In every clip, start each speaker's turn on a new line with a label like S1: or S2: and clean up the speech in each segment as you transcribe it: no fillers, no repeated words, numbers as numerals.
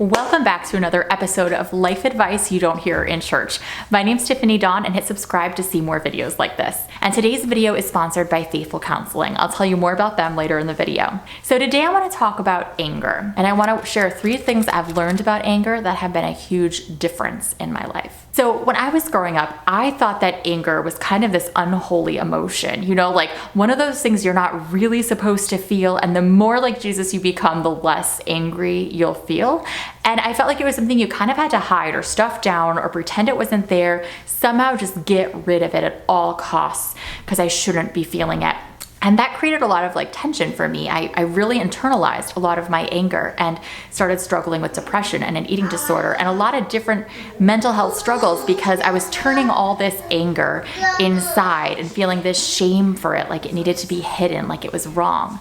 S1: Welcome back to another episode of Life Advice You Don't Hear in Church. My name's Tiffany and hit subscribe to see more videos like this. And today's video is sponsored by Faithful Counseling. I'll tell you more about them later in the video. So today I want to talk about anger, and I want to share 3 things I've learned about anger that have been a huge difference in my life. So when I was growing up, I thought that anger was kind of this unholy emotion, like one of those things you're not really supposed to feel, and the more like Jesus you become, the less angry you'll feel. And I felt like it was something you kind of had to hide or stuff down or pretend it wasn't there, somehow just get rid of it at all costs because I shouldn't be feeling it. And that created a lot of tension for me. I really internalized a lot of my anger and started struggling with depression and an eating disorder and a lot of different mental health struggles because I was turning all this anger inside and feeling this shame for it, like it needed to be hidden, like it was wrong.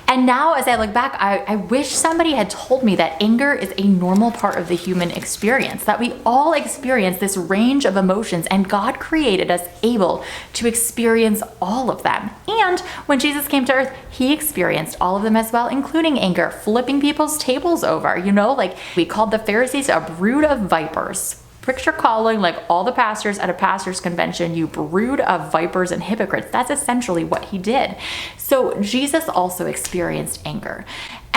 S1: And now as I look back, I wish somebody had told me that anger is a normal part of the human experience, that we all experience this range of emotions and God created us able to experience all of them. And when Jesus came to earth, he experienced all of them as well, including anger, flipping people's tables over, we called the Pharisees a brood of vipers. Picture calling all the pastors at a pastor's convention, you brood of vipers and hypocrites. That's essentially what he did. So Jesus also experienced anger.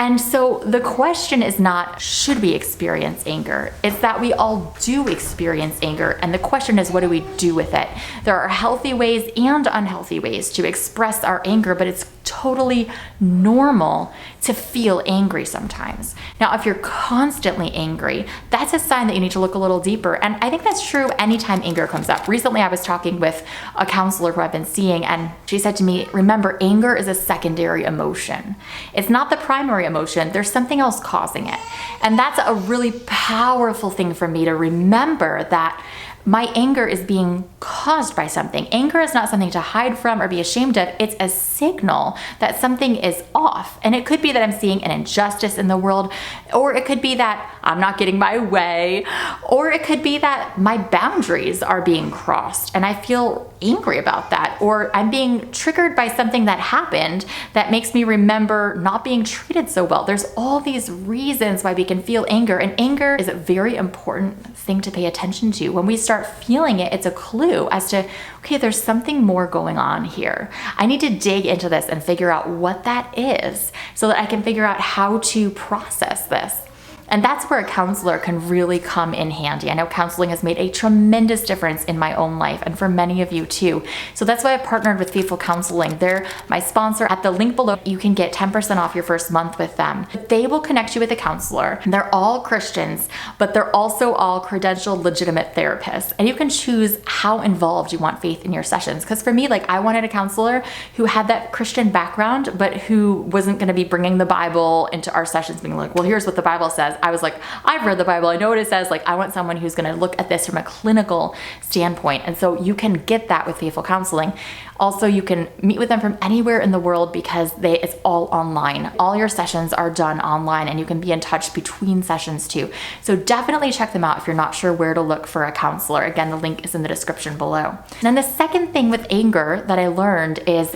S1: And so the question is not, should we experience anger? It's that we all do experience anger. And the question is, what do we do with it? There are healthy ways and unhealthy ways to express our anger, but it's totally normal to feel angry sometimes. Now, if you're constantly angry, that's a sign that you need to look a little deeper. And I think that's true anytime anger comes up. Recently, I was talking with a counselor who I've been seeing, and she said to me, remember, anger is a secondary emotion. It's not the primary emotion. There's something else causing it. And that's a really powerful thing for me to remember, that my anger is being caused by something. Anger is not something to hide from or be ashamed of. It's a signal that something is off. And it could be that I'm seeing an injustice in the world, or it could be that I'm not getting my way, or it could be that my boundaries are being crossed and I feel angry about that, or I'm being triggered by something that happened that makes me remember not being treated so well. There's all these reasons why we can feel anger, and anger is a very important thing to pay attention to. When we start feeling it, it's a clue as to, okay, there's something more going on here. I need to dig into this and figure out what that is so that I can figure out how to process this. And that's where a counselor can really come in handy. I know counseling has made a tremendous difference in my own life and for many of you too. So that's why I've partnered with Faithful Counseling. They're my sponsor. At the link below, you can get 10% off your first month with them. They will connect you with a counselor. They're all Christians, but they're also all credentialed, legitimate therapists. And you can choose how involved you want faith in your sessions. Because for me, I wanted a counselor who had that Christian background, but who wasn't going to be bringing the Bible into our sessions, being like, well, here's what the Bible says. I was like, I've read the Bible, I know what it says. I want someone who's going to look at this from a clinical standpoint. And so you can get that with Faithful Counseling. Also, you can meet with them from anywhere in the world because it's all online. All your sessions are done online, and you can be in touch between sessions too. So definitely check them out if you're not sure where to look for a counselor. Again, the link is in the description below. And then the second thing with anger that I learned is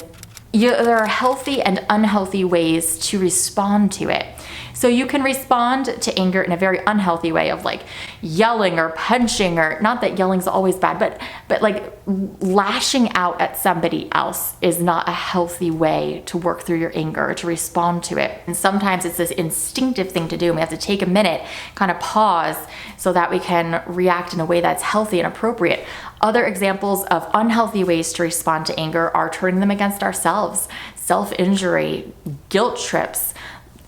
S1: there are healthy and unhealthy ways to respond to it. So you can respond to anger in a very unhealthy way of yelling or punching, or not that yelling's always bad, but lashing out at somebody else is not a healthy way to work through your anger or to respond to it. And sometimes it's this instinctive thing to do, and we have to take a minute, kind of pause so that we can react in a way that's healthy and appropriate. Other examples of unhealthy ways to respond to anger are turning them against ourselves, self-injury, guilt trips,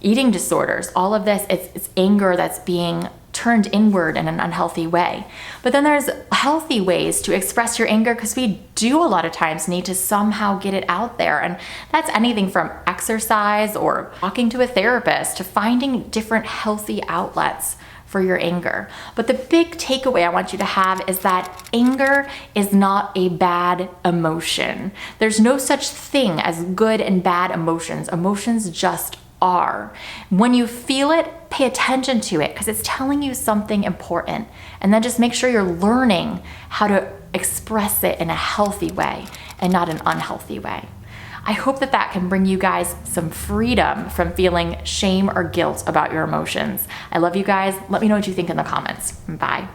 S1: eating disorders. All of this, it's anger that's being turned inward in an unhealthy way. But then there's healthy ways to express your anger, because we do a lot of times need to somehow get it out there. And that's anything from exercise or talking to a therapist to finding different healthy outlets for your anger. But the big takeaway I want you to have is that anger is not a bad emotion. There's no such thing as good and bad emotions. Emotions just are. When you feel it, pay attention to it because it's telling you something important. And then just make sure you're learning how to express it in a healthy way and not an unhealthy way. I hope that that can bring you guys some freedom from feeling shame or guilt about your emotions. I love you guys. Let me know what you think in the comments. Bye.